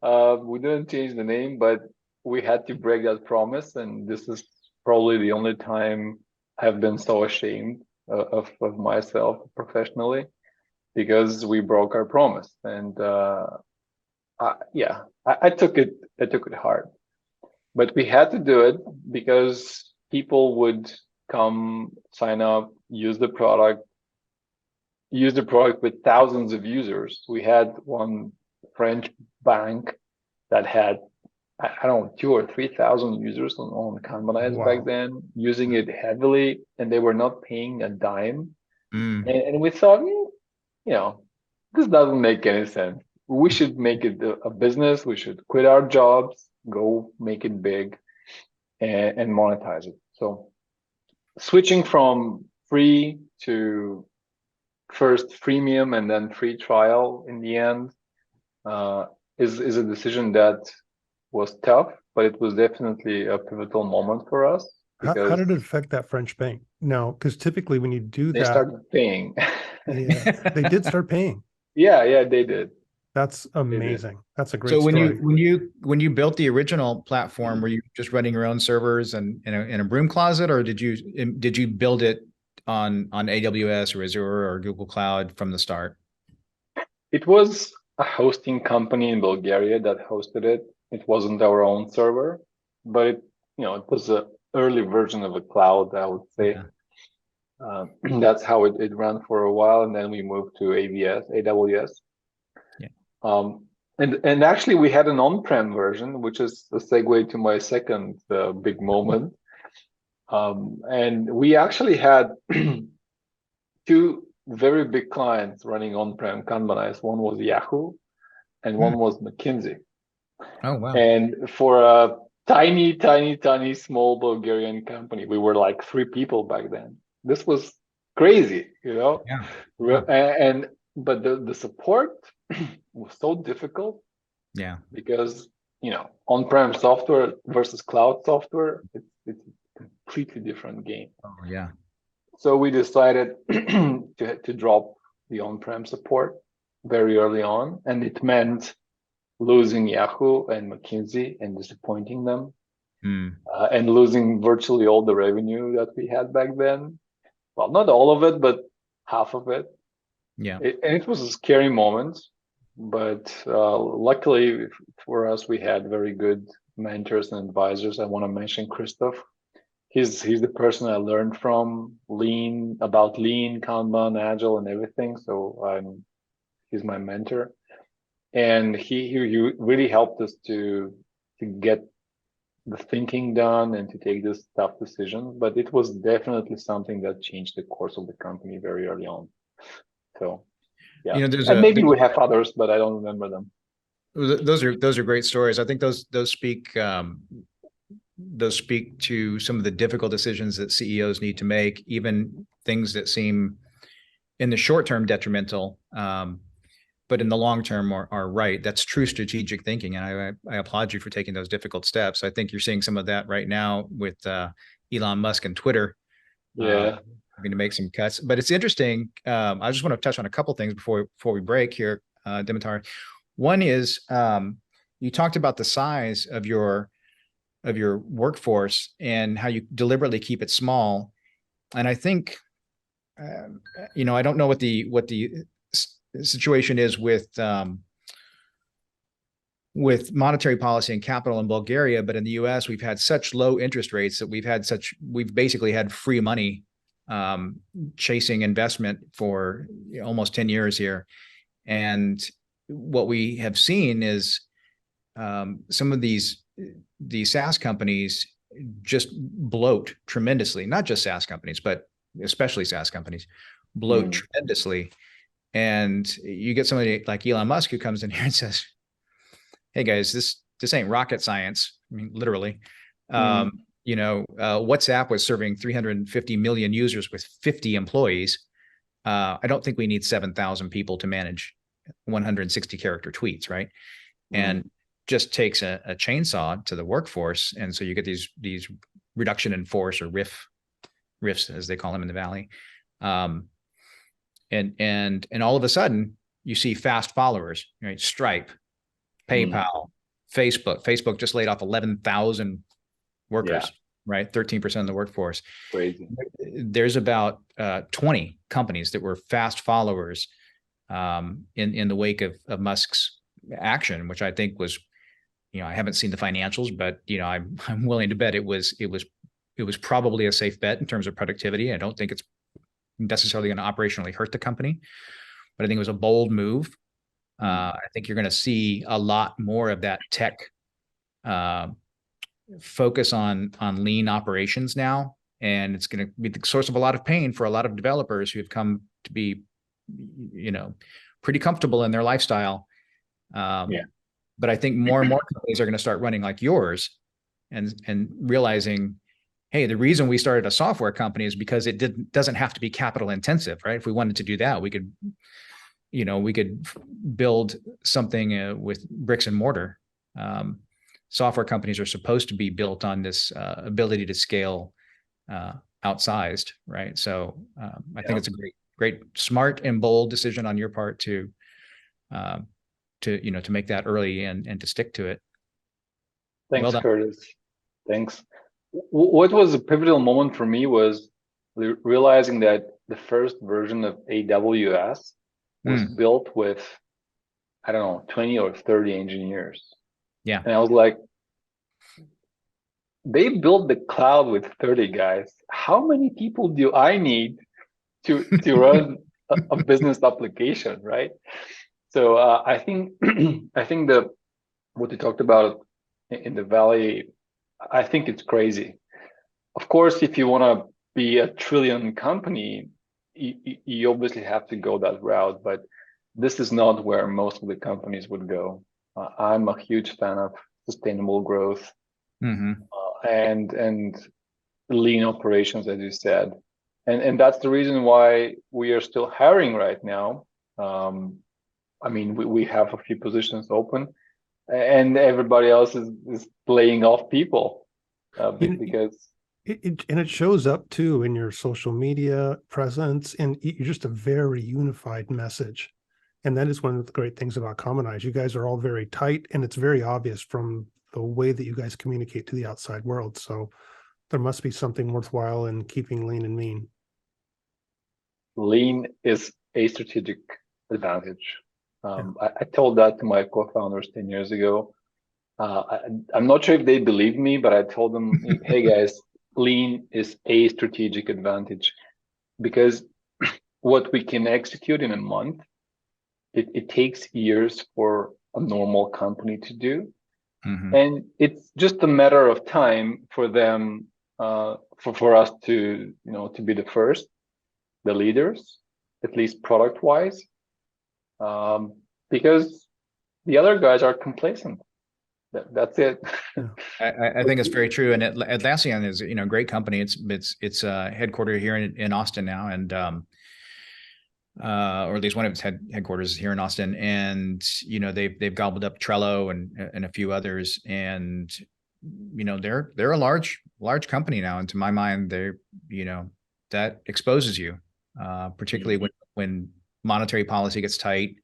change the name, but we had to break that promise. And this is probably the only time I've been so ashamed of myself professionally, because we broke our promise. And I took it hard, but we had to do it because people would come, sign up, use the product with thousands of users. We had one French bank that had, I don't know, 2,000 or 3,000 users on Kanban back then, using it heavily, and they were not paying a dime. And we thought, this doesn't make any sense. We should make it a business. We should quit our jobs, go make it big, and monetize it. So switching from free to first freemium and then free trial in the end is a decision that was tough, but it was definitely a pivotal moment for us. How did it affect that French bank? No, because typically when you do they started paying. Yeah, they did start paying. Yeah, they did. That's amazing. That's a great So story. when you built the original platform, were you just running your own servers and in a broom closet, or did you build it on AWS or Azure or Google Cloud from the start? It was a hosting company in Bulgaria that hosted it. It wasn't our own server, but it was an early version of a cloud, I would say. Yeah. That's how it ran for a while, and then we moved to AWS. Yeah. And actually, we had an on-prem version, which is a segue to my second big moment. And we actually had 2 very big clients running on-prem Kanban. One was Yahoo, and one was McKinsey. Oh, wow. And for a tiny small Bulgarian company, we were like 3 people back then. This was crazy, Yeah. But the support was so difficult. Yeah. Because on-prem software versus cloud software, it's a completely different game. Oh, yeah. So we decided to drop the on-prem support very early on, and it meant losing Yahoo and McKinsey and disappointing them, and losing virtually all the revenue that we had back then. Well, not all of it, but half of it. Yeah. And it was a scary moment, but luckily for us, we had very good mentors and advisors. I want to mention Christoph. He's the person I learned from about lean, Kanban, Agile, and everything. So he's my mentor, and he really helped us to get the thinking done and to take this tough decision. But it was definitely something that changed the course of the company very early on. So yeah, and maybe we have others, but I don't remember them. Those are great stories. I think those speak to some of the difficult decisions that CEOs need to make, even things that seem in the short term detrimental, but in the long term are right. That's true strategic thinking, and I applaud you for taking those difficult steps. I think you're seeing some of that right now with Elon Musk and Twitter. Yeah. Having to make some cuts, but it's interesting. I just want to touch on a couple things before we break here, Dimitar. One is you talked about the size of your workforce and how you deliberately keep it small. And I think, I don't know what the situation is with monetary policy and capital in Bulgaria, but in the US, we've had such low interest rates that we've basically had free money chasing investment for almost 10 years here. And what we have seen is some of these SaaS companies just bloat tremendously, not just SaaS companies, but especially SaaS companies bloat tremendously. And you get somebody like Elon Musk who comes in here and says, hey guys, this ain't rocket science. I mean, literally. WhatsApp was serving 350 million users with 50 employees. I don't think we need 7,000 people to manage 160 character tweets, right? And just takes a chainsaw to the workforce. And so you get these reduction in force, or RIFs as they call them in the Valley. And all of a sudden you see fast followers, right? Stripe, PayPal, Facebook just laid off 11,000 workers, right? 13% of the workforce. Crazy. There's about 20 companies that were fast followers in the wake of Musk's action, which I think was, I haven't seen the financials, but I'm willing to bet it was probably a safe bet in terms of productivity. I don't think it's necessarily going to operationally hurt the company, but I think it was a bold move. I think you're going to see a lot more of that tech focus on lean operations now, and it's going to be the source of a lot of pain for a lot of developers who have come to be, pretty comfortable in their lifestyle. But I think more and more companies are going to start running like yours, and realizing, hey, the reason we started a software company is because it doesn't have to be capital intensive, right? If we wanted to do that, we could build something with bricks and mortar. Software companies are supposed to be built on this ability to scale outsized, right? So I think it's a great, smart and bold decision on your part to make that early and to stick to it. Thanks, Curtis. Thanks. What was a pivotal moment for me was realizing that the first version of AWS was built with, I don't know, 20 or 30 engineers. Yeah. And I was like, they built the cloud with 30 guys. How many people do I need to run a business application, right? So I think what you talked about in the Valley, I think it's crazy. Of course, if you want to be a trillion company, you obviously have to go that route, but this is not where most of the companies would go. I'm a huge fan of sustainable growth and lean operations, as you said, and that's the reason why we are still hiring right now. I mean, we have a few positions open, and everybody else is laying off people because And it shows up too in your social media presence, and you're just a very unified message. And that is one of the great things about Commonize. You guys are all very tight, and it's very obvious from the way that you guys communicate to the outside world. So there must be something worthwhile in keeping lean and mean. Lean is a strategic advantage. I told that to my co-founders 10 years ago. I'm not sure if they believed me, but I told them, hey guys, lean is a strategic advantage, because what we can execute in a month, it takes years for a normal company to do. Mm-hmm. And it's just a matter of time for them, for us to, to be the first, the leaders, at least product wise, because the other guys are complacent. That's it. I think it's very true. And Atlassian is, a great company. It's headquartered here in Austin now, and or at least one of its headquarters is here in Austin. And they've gobbled up Trello and a few others, and they're a large company now. And to my mind, they're that exposes you, particularly when monetary policy gets tight,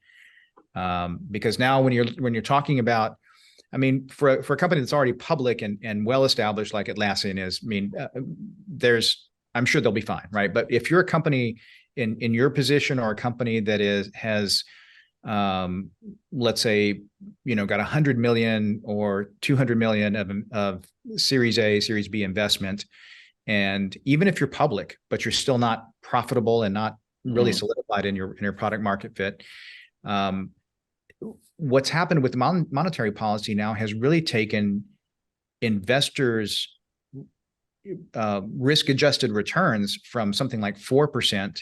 because now when you're talking about, I mean, for a company that's already public and well established like Atlassian is, I mean, I'm sure they'll be fine, right? But if you're a company in your position, or a company that has let's say, got 100 million or 200 million of Series A, Series B investment, and even if you're public, but you're still not profitable and not really solidified in your product market fit, what's happened with monetary policy now has really taken investors' risk-adjusted returns from something like 4%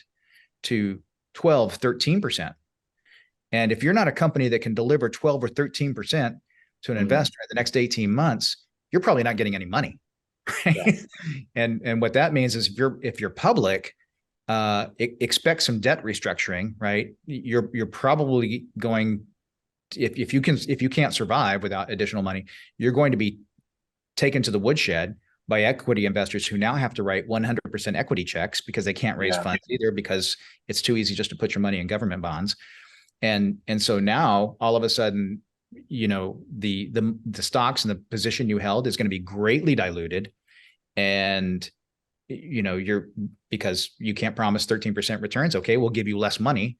to 12, 13%. And if you're not a company that can deliver 12 or 13% to an investor in the next 18 months, you're probably not getting any money. Right? Yeah. And what that means is if you're public, expect some debt restructuring, right? You're probably going, if you can't survive without additional money, you're going to be taken to the woodshed by equity investors who now have to write 100% equity checks because they can't raise funds either, because it's too easy just to put your money in government bonds. And so now all of a sudden, the stocks and the position you held is going to be greatly diluted. And, because you can't promise 13% returns. Okay, we'll give you less money.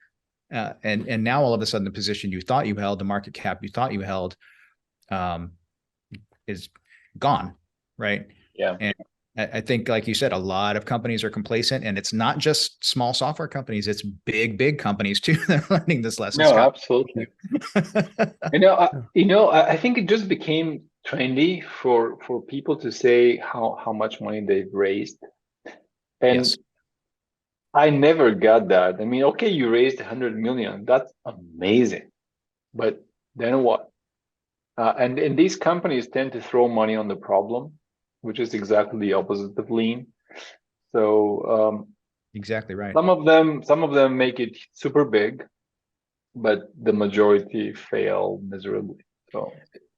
And now all of a sudden the position you thought you held, the market cap you thought you held, is gone. Right. Yeah. And I think, like you said, a lot of companies are complacent, and it's not just small software companies, it's big companies too that are learning this lesson. No, Scott. Absolutely. I think it just became trendy for people to say how much money they've raised. And yes. I never got that. I mean, okay, you raised 100 million. That's amazing. But then what? And these companies tend to throw money on the problem, which is exactly the opposite of lean. So exactly right. Some of them make it super big, but the majority fail miserably. So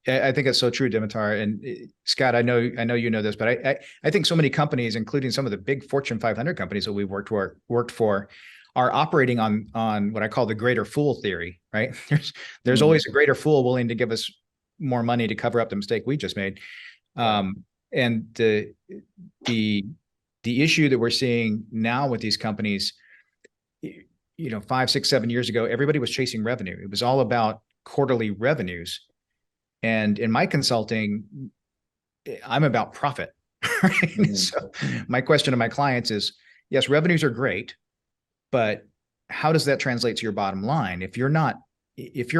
I think it's so true, Dimitar. And Scott, I know you know this, but I think so many companies, including some of the big Fortune 500 companies that we've worked for, are operating on what I call the greater fool theory. Right? There's always a greater fool willing to give us more money to cover up the mistake we just made. And the issue that we're seeing now with these companies, 5, 6, 7 years ago, everybody was chasing revenue. It was all about quarterly revenues. And in my consulting, I'm about profit. Right? So my question to my clients is, yes, revenues are great, but how does that translate to your bottom line? If your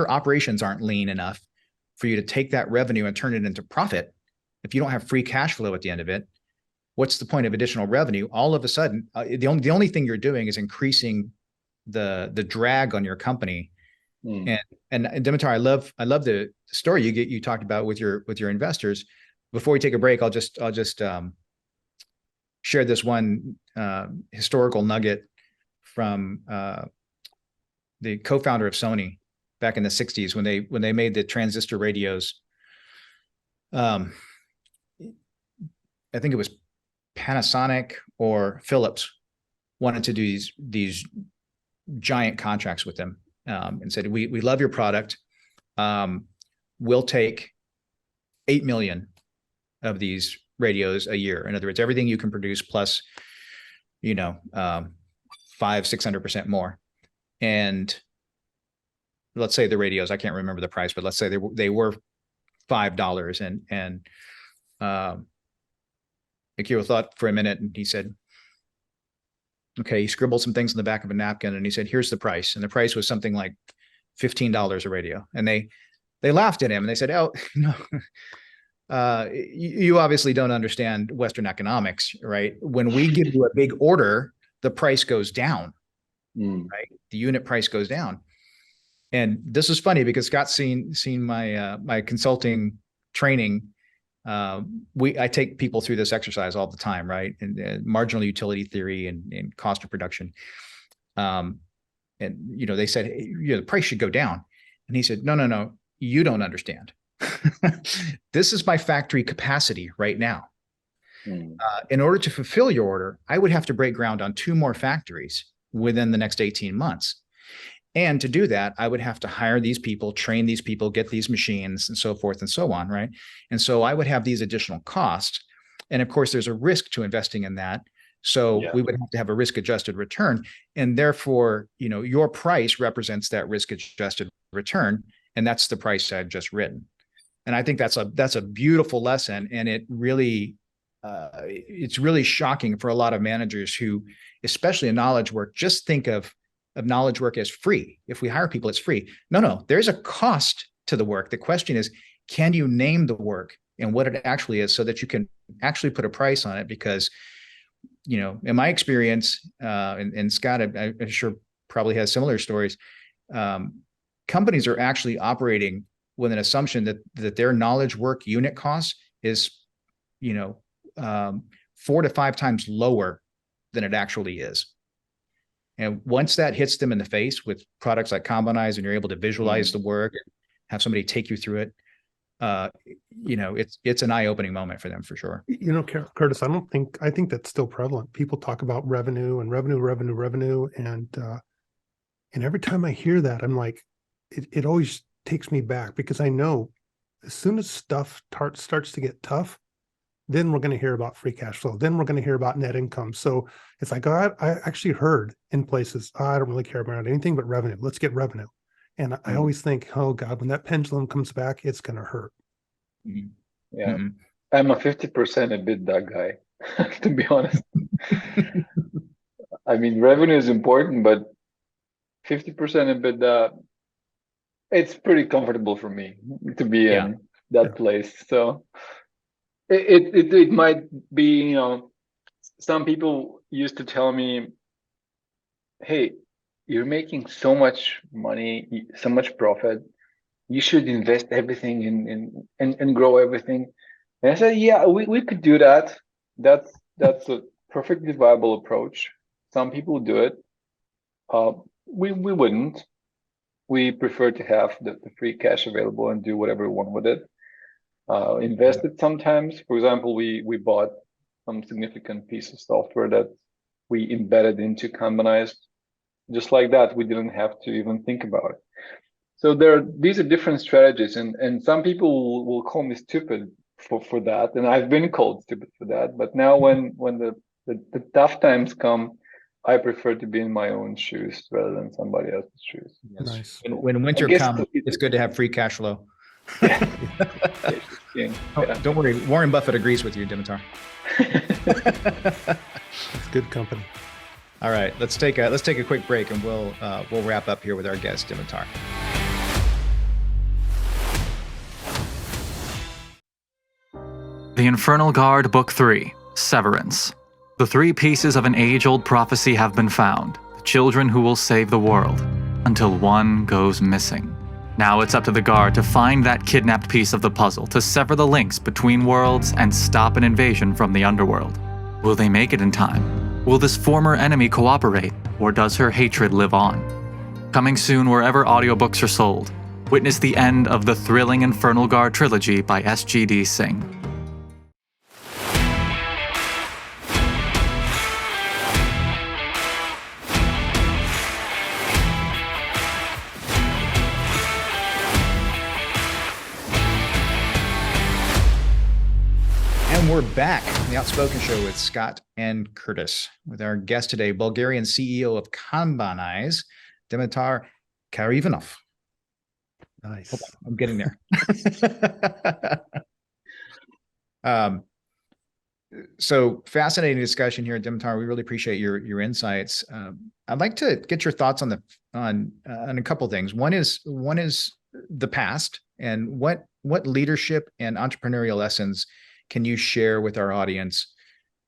operations aren't lean enough for you to take that revenue and turn it into profit, if you don't have free cash flow at the end of it, what's the point of additional revenue? All of a sudden, the only thing you're doing is increasing the drag on your company. And Dimitar, I love the story you talked about with your investors. Before we take a break, I'll just share this one historical nugget from the co-founder of Sony back in the 60s when they made the transistor radios. I think it was Panasonic or Philips wanted to do these giant contracts with them, and said, we love your product. We'll take 8 million of these radios a year. In other words, everything you can produce plus, 500-600% more. And let's say the radios, I can't remember the price, but let's say they were $5. And Akio thought for a minute, and he said, okay, he scribbled some things in the back of a napkin, and he said, here's the price. And the price was something like $15 a radio. And they laughed at him, and they said, oh, no, you obviously don't understand Western economics, right? When we give you a big order, the price goes down, right? The unit price goes down. And this is funny because Scott's seen my my consulting training. I take people through this exercise all the time, right? And marginal utility theory and cost of production. And they said, hey, the price should go down. And he said, no, you don't understand. This is my factory capacity right now. In order to fulfill your order, I would have to break ground on 2 more factories within the next 18 months. And to do that, I would have to hire these people, train these people, get these machines, and so forth and so on, right? And so I would have these additional costs. And of course, there's a risk to investing in that. So we would have to have a risk-adjusted return. And therefore, your price represents that risk-adjusted return. And that's the price I've just written. And I think that's a beautiful lesson. And it really, it's really shocking for a lot of managers who, especially in knowledge work, just think of knowledge work as free. If we hire people, it's free. No, there's a cost to the work. The question is, can you name the work and what it actually is so that you can actually put a price on it? Because, in my experience, and Scott, I'm sure probably has similar stories, companies are actually operating with an assumption that their knowledge work unit cost is, 4 to 5 times lower than it actually is. And once that hits them in the face with products like Kanbanize, and you're able to visualize the work and have somebody take you through it, it's an eye-opening moment for them for sure. Curtis, I think that's still prevalent. People talk about revenue and revenue. And every time I hear that, I'm like, it always takes me back, because I know as soon as stuff starts to get tough, then we're going to hear about free cash flow. Then we're going to hear about net income. So it's like, I actually heard in places, I don't really care about anything but revenue. Let's get revenue. And I always think, oh God, when that pendulum comes back, it's going to hurt. Yeah. I'm a 50% EBITDA guy, to be honest. I mean, revenue is important, but 50% EBITDA, it's pretty comfortable for me to be in that place. So it might be, some people used to tell me, hey, you're making so much money, so much profit, you should invest everything in and grow everything. And I said, yeah, we could do that. That's a perfectly viable approach. Some people do it. We wouldn't. We prefer to have the free cash available and do whatever we want with it. Invest it sometimes. For example, we bought some significant piece of software that we embedded into Kanbanized. Just like that, we didn't have to even think about it. So these are different strategies, and some people will call me stupid for that, and I've been called stupid for that. But now when the tough times come, I prefer to be in my own shoes rather than somebody else's shoes. Yes. Nice. When winter comes, it's good to have free cash flow. Don't worry, Warren Buffett agrees with you, Dimitar. It's good company. All right, let's take a quick break, and we'll wrap up here with our guest, Dimitar. The Infernal Guard, Book 3, Severance. The 3 pieces of an age-old prophecy have been found, the children who will save the world, until one goes missing. Now it's up to the Guard to find that kidnapped piece of the puzzle, to sever the links between worlds and stop an invasion from the underworld. Will they make it in time? Will this former enemy cooperate, or does her hatred live on? Coming soon wherever audiobooks are sold. Witness the end of the thrilling Infernal Guard trilogy by S.G.D. Singh. we're back on the Outspoken Show with Scott and Curtis, with our guest today, Bulgarian CEO of Kanban, Dimitar Karivanov. Nice. Hold on, I'm getting there. So fascinating discussion here, Dimitar. We really appreciate your insights. I'd like to get your thoughts on a couple of things. One is the past, and what leadership and entrepreneurial lessons can you share with our audience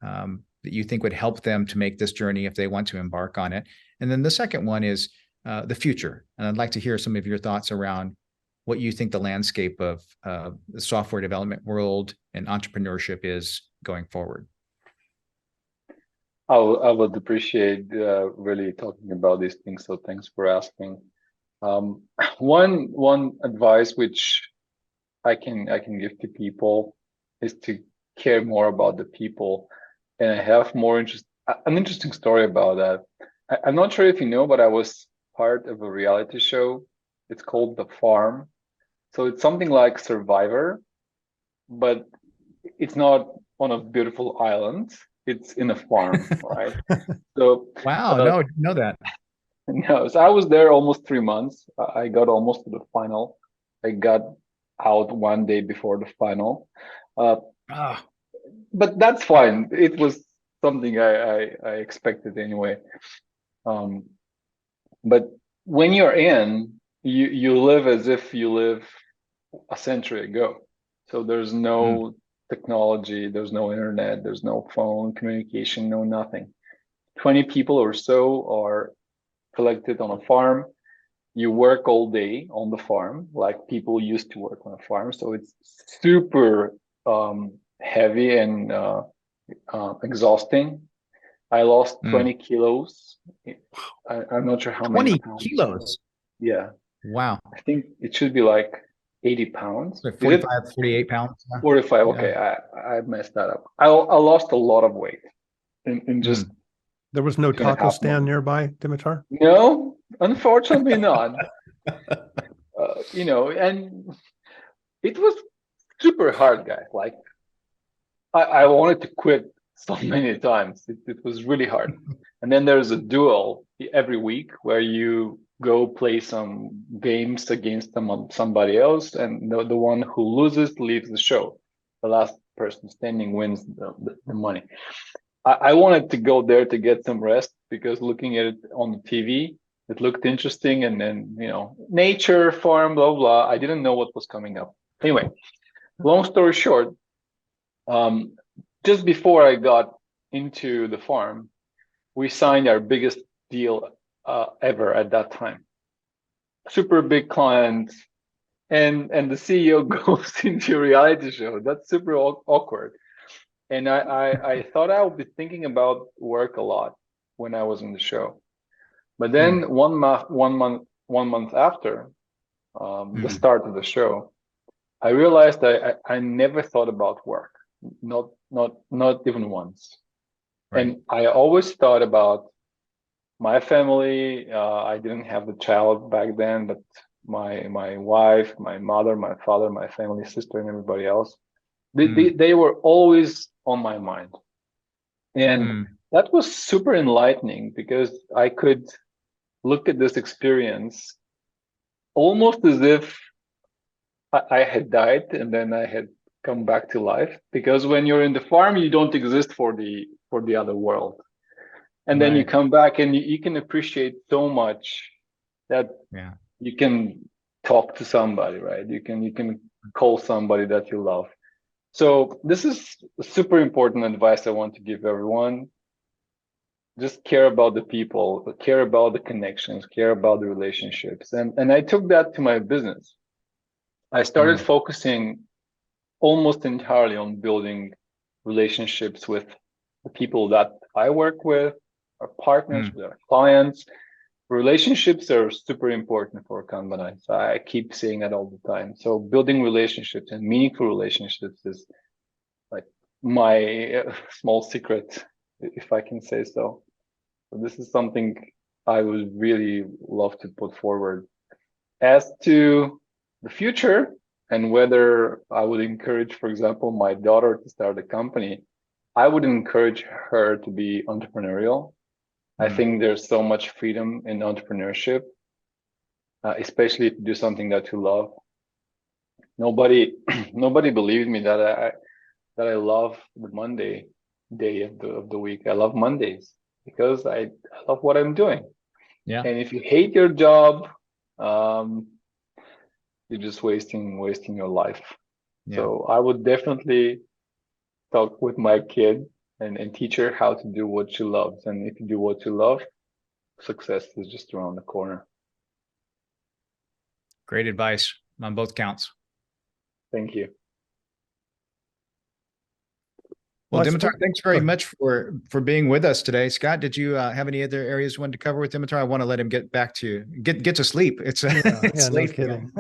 that you think would help them to make this journey if they want to embark on it? And then the second one is the future. And I'd like to hear some of your thoughts around what you think the landscape of the software development world and entrepreneurship is going forward. I would appreciate really talking about these things. So thanks for asking. One advice which I can give to people is to care more about the people, and I have an interesting story about that. I'm not sure if you know, but I was part of a reality show. It's called The Farm. So it's something like Survivor, but it's not on a beautiful island. It's in a farm, right? So wow, no, I didn't know that. No, so I was there almost 3 months. I got almost to the final. I got out one day before the final. But that's fine. It was something I expected anyway. But when you're in, you live as if you live a century ago. So there's no technology, there's no internet, there's no phone communication, no nothing. 20 people or so are collected on a farm. You work all day on the farm like people used to work on a farm. So it's super heavy and exhausting. I lost 20 kilos. I'm not sure how 20 many pounds. kilos? Yeah. Wow. I think it should be like 80 pounds. Like 45, 48 pounds. 45. Okay. I messed that up. I lost a lot of weight in just. There was no taco stand nearby, Dimitar? No, unfortunately not. And it was super hard, guys. Like I wanted to quit so many times. It was really hard. And then there's a duel every week where you go play some games against somebody else, and the one who loses leaves the show. The last person standing wins the money. I wanted to go there to get some rest because looking at it on the TV, it looked interesting. And then, nature, farm, blah, blah. I didn't know what was coming up. Anyway, long story short, just before I got into the farm, we signed our biggest deal ever at that time. Super big client. And the CEO goes into a reality show. That's super awkward. And I thought I would be thinking about work a lot when I was in the show. But then 1 month after the start of the show, I realized I never thought about work, not even once. Right. And I always thought about my family. I didn't have the child back then, but my wife, my mother, my father, my family, sister, and everybody else. They were always on my mind. And that was super enlightening because I could look at this experience almost as if I had died and then I had come back to life. Because when you're in the farm, you don't exist for the other world. And then you come back and you can appreciate so much that you can talk to somebody, right? You can call somebody that you love. So this is super important advice I want to give everyone. Just care about the people, care about the connections, care about the relationships. And I took that to my business. I started focusing almost entirely on building relationships with the people that I work with, our partners, with our clients. Relationships are super important for Kanban. So I keep saying that all the time. So building relationships and meaningful relationships is like my small secret, if I can say so. So this is something I would really love to put forward. As to the future, And whether I would encourage, for example, my daughter to start a company, I would encourage her to be entrepreneurial. I think there's so much freedom in entrepreneurship, especially if you do something that you love. Nobody believes me that I love the Monday day of the week. I love Mondays because I love what I'm doing. Yeah. And if you hate your job, you're just wasting your life. Yeah. So I would definitely talk with my kid and teach her how to do what she loves. And if you do what you love, success is just around the corner. Great advice on both counts. Thank you. Well, Dimitar, thanks very much for being with us today. Scott, did you have any other areas you wanted to cover with Dimitar? I want to let him get back to get to sleep. It's it's no late. kidding.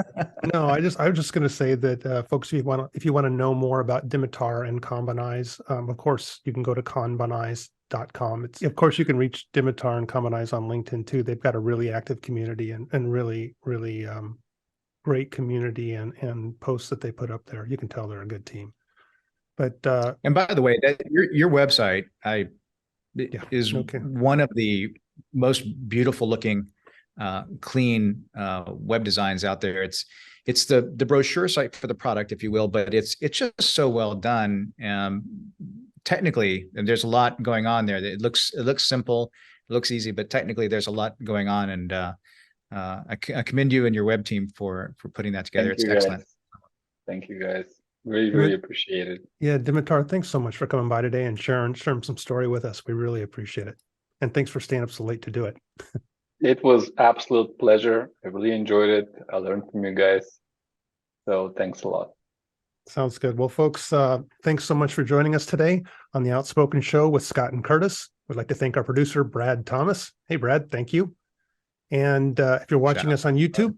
No, I was just going to say that folks, if you want to know more about Dimitar and Kanbanize, of course you can go to kanbanize.com. Of course you can reach Dimitar and Kanbanize on LinkedIn too. They've got a really active community and really great community and posts that they put up there. You can tell they're a good team. But and by the way, that your website is one of the most beautiful looking, clean web designs out there. It's the brochure site for the product, if you will, but it's just so well done. Technically, and there's a lot going on there. It looks simple, it looks easy, but technically there's a lot going on. And I commend you and your web team for putting that together. It's excellent. Thank you, guys. Really appreciate it. Yeah, Dimitar, thanks so much for coming by today and sharing some story with us. We really appreciate it. And thanks for staying up so late to do it. It was absolute pleasure. I really enjoyed it. I learned from you guys. So thanks a lot. Sounds good. Well, folks, thanks so much for joining us today on the Outspoken Show with Scott and Curtis. We'd like to thank our producer, Brad Thomas. Hey, Brad, thank you. And if you're watching us on YouTube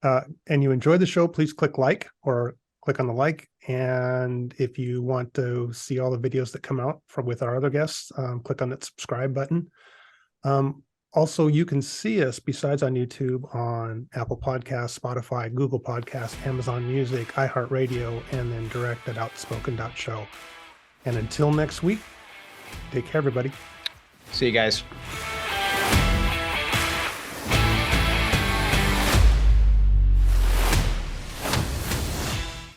and you enjoyed the show, please click like or click on the like. And if you want to see all the videos that come out with our other guests, click on that subscribe button. Also, you can see us besides on YouTube on Apple Podcasts, Spotify, Google Podcasts, Amazon Music, iHeartRadio, and then direct at outspoken.show. And until next week, take care, everybody. See you guys.